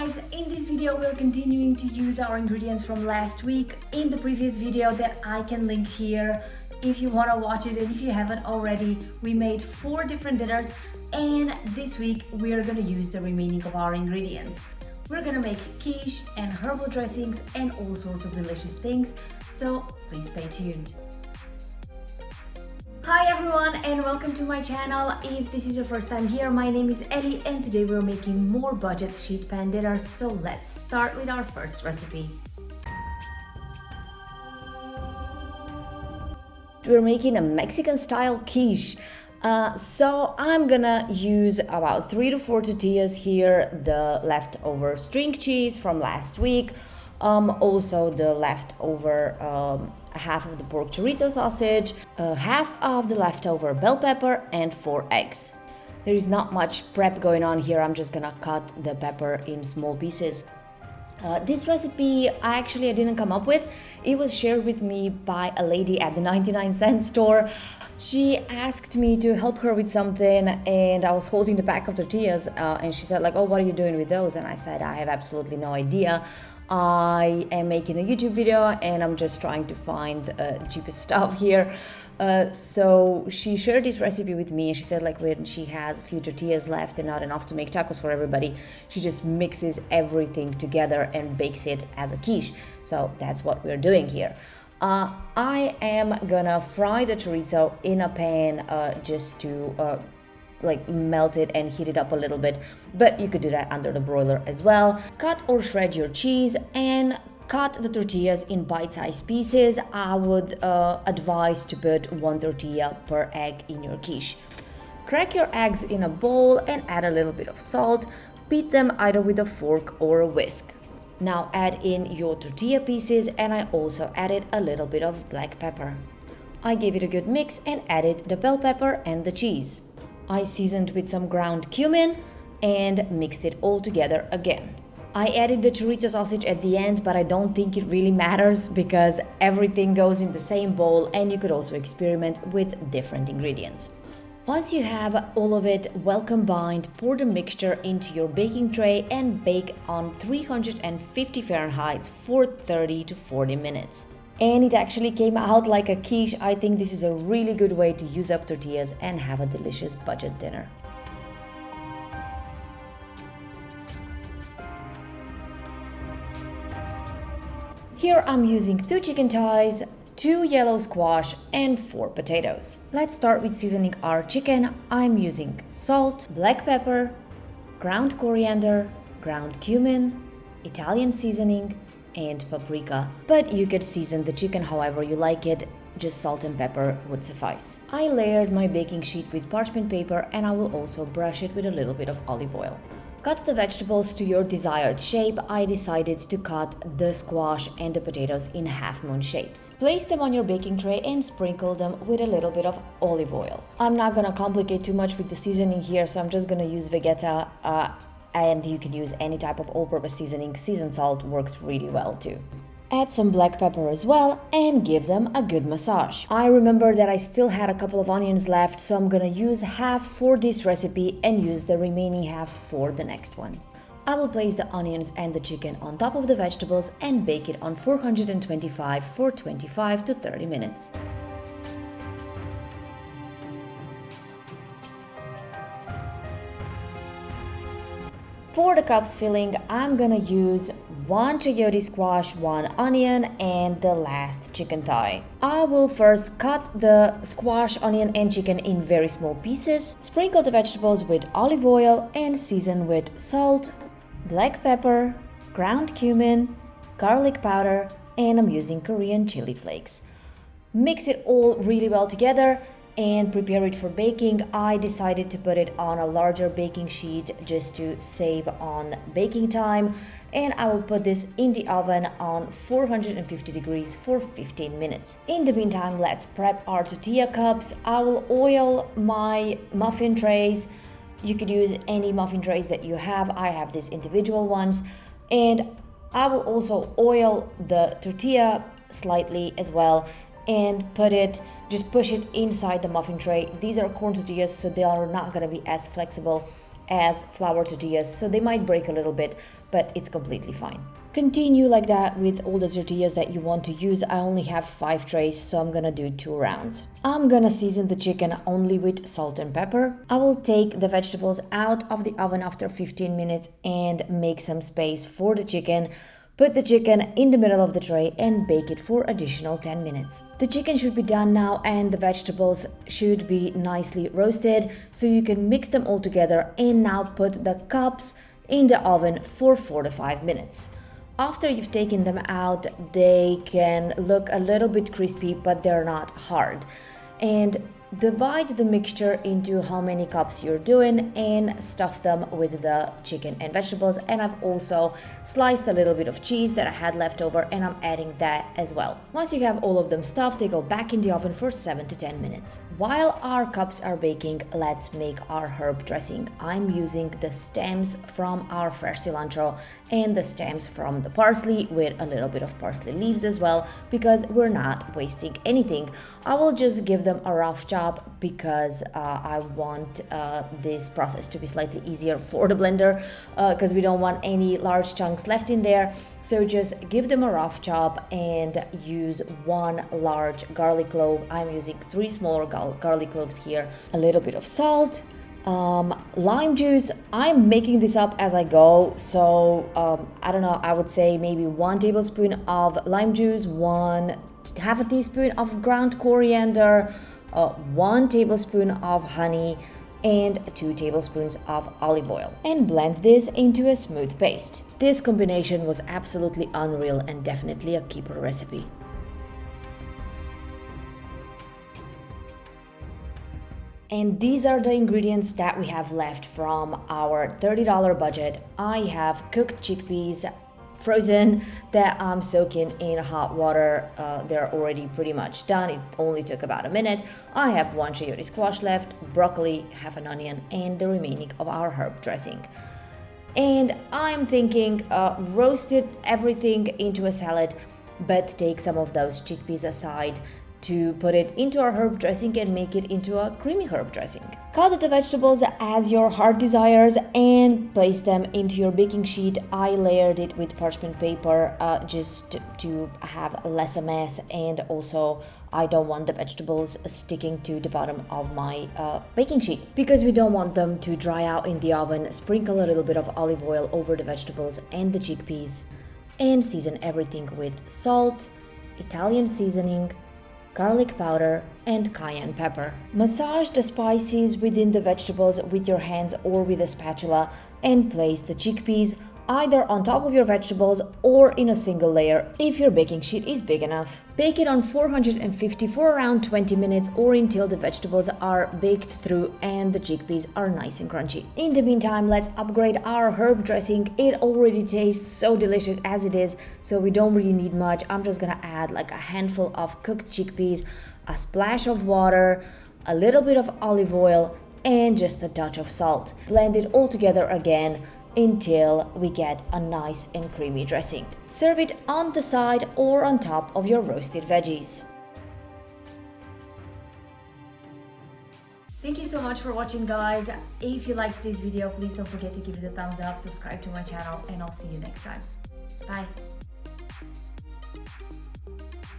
guys, in this video we're continuing to use our ingredients from last week in the previous video that I can link here if you want to watch it, and if you haven't already, we made 4 different dinners and this week we're going to use the remaining of our ingredients. We're going to make quiche and herbal dressings and all sorts of delicious things, so please stay tuned. Hi everyone and welcome to my channel. If this is your first time here, my name is Ellie and today we're making more budget sheet pan dinners, so let's start with our first recipe. We're making a Mexican style quiche. So I'm gonna use about 3 to 4 tortillas here, the leftover string cheese from last week, also the leftover half of the pork chorizo sausage, half of the leftover bell pepper, and 4 eggs. There is not much prep going on here. I'm just gonna cut the pepper in small pieces. This recipe I didn't come up with. It was shared with me by a lady at the 99-cent store. She asked me to help her with something and I was holding the pack of tortillas and she said like, oh, what are you doing with those? And I said, I have absolutely no idea. I am making a YouTube video and I'm just trying to find the cheapest stuff here. So she shared this recipe with me and she said like when she has a few tortillas left and not enough to make tacos for everybody, she just mixes everything together and bakes it as a quiche. So that's what we're doing here. I am gonna fry the chorizo in a pan just to melt it and heat it up a little bit, but you could do that under the broiler as well. Cut or shred your cheese and cut the tortillas in bite-sized pieces. I would advise to put 1 tortilla per egg in your quiche. Crack your eggs in a bowl and add a little bit of salt. Beat them either with a fork or a whisk. Now add in your tortilla pieces and I also added a little bit of black pepper. I gave it a good mix and added the bell pepper and the cheese. I seasoned with some ground cumin and mixed it all together again. I added the chorizo sausage at the end, but I don't think it really matters because everything goes in the same bowl and you could also experiment with different ingredients. Once you have all of it well combined, pour the mixture into your baking tray and bake on 350 Fahrenheit for 30 to 40 minutes. And it actually came out like a quiche. I think this is a really good way to use up tortillas and have a delicious budget dinner. Here I'm using 2 chicken thighs, 2 yellow squash and 4 potatoes. Let's start with seasoning our chicken. I'm using salt, black pepper, ground coriander, ground cumin, Italian seasoning, and paprika. But you could season the chicken however you like it, just salt and pepper would suffice. I layered my baking sheet with parchment paper and I will also brush it with a little bit of olive oil. Cut the vegetables to your desired shape. I decided to cut the squash and the potatoes in half-moon shapes. Place them on your baking tray and sprinkle them with a little bit of olive oil. I'm not gonna complicate too much with the seasoning here, so I'm just gonna use Vegeta and you can use any type of all-purpose seasoning. Seasoned salt works really well too. Add some black pepper as well and give them a good massage. I remember that I still had a couple of onions left, so I'm gonna use half for this recipe and use the remaining half for the next one. I will place the onions and the chicken on top of the vegetables and bake it on 425 for 25 to 30 minutes. For the cups filling, I'm gonna use 1 chayote squash, 1 onion, and the last chicken thigh. I will first cut the squash, onion, and chicken in very small pieces, sprinkle the vegetables with olive oil, and season with salt, black pepper, ground cumin, garlic powder, and I'm using Korean chili flakes. Mix it all really well together and prepare it for baking. I decided to put it on a larger baking sheet just to save on baking time, and I will put this in the oven on 450 degrees for 15 minutes. In the meantime, let's prep our tortilla cups. I will oil my muffin trays. You could use any muffin trays that you have. I have these individual ones, and I will also oil the tortilla slightly as well and just push it inside the muffin tray. These are corn tortillas, so they are not going to be as flexible as flour tortillas, so they might break a little bit, but it's completely fine. Continue like that with all the tortillas that you want to use. I only have 5 trays, so I'm gonna do 2 rounds. I'm gonna season the chicken only with salt and pepper. I will take the vegetables out of the oven after 15 minutes and make some space for the chicken. Put the chicken in the middle of the tray and bake it for additional 10 minutes. The chicken should be done now and the vegetables should be nicely roasted, so you can mix them all together and now put the cups in the oven for 4 to 5 minutes. After you've taken them out, they can look a little bit crispy, but they're not hard. And divide the mixture into how many cups you're doing and stuff them with the chicken and vegetables. And I've also sliced a little bit of cheese that I had left over, and I'm adding that as well. Once you have all of them stuffed, they go back in the oven for 7 to 10 minutes. While our cups are baking, let's make our herb dressing. I'm using the stems from our fresh cilantro and the stems from the parsley with a little bit of parsley leaves as well, because we're not wasting anything. I will just give them a rough chop because I want this process to be slightly easier for the blender, because we don't want any large chunks left in there. So just give them a rough chop and use 1 large garlic clove. I'm using 3 smaller garlic cloves here. A little bit of salt, lime juice. I'm making this up as I go, so I don't know, I would say maybe 1 tablespoon of lime juice, half a teaspoon of ground coriander, 1 tablespoon of honey, and 2 tablespoons of olive oil, and blend this into a smooth paste. This combination was absolutely unreal and definitely a keeper recipe. And these are the ingredients that we have left from our $30 budget. I have cooked chickpeas, frozen, that I'm soaking in hot water. They're already pretty much done. It only took about a minute. I have 1 chayote squash left, broccoli, half an onion, and the remaining of our herb dressing. And I'm thinking roasted everything into a salad, but take some of those chickpeas aside to put it into our herb dressing and make it into a creamy herb dressing. Cut the vegetables as your heart desires and place them into your baking sheet. I layered it with parchment paper just to have less a mess, and also I don't want the vegetables sticking to the bottom of my baking sheet because we don't want them to dry out in the oven. Sprinkle a little bit of olive oil over the vegetables and the chickpeas and season everything with salt, Italian seasoning, garlic powder, and cayenne pepper. Massage the spices within the vegetables with your hands or with a spatula and place the chickpeas either on top of your vegetables or in a single layer if your baking sheet is big enough. Bake it on 450 for around 20 minutes or until the vegetables are baked through and the chickpeas are nice and crunchy. In the meantime, let's upgrade our herb dressing. It already tastes so delicious as it is, so we don't really need much. I'm just gonna add like a handful of cooked chickpeas, a splash of water, a little bit of olive oil, and just a touch of salt. Blend it all together again until we get a nice and creamy dressing. Serve it on the side or on top of your roasted veggies. Thank you so much for watching, guys. If you liked this video, please don't forget to give it a thumbs up, subscribe to my channel, and I'll see you next time. Bye.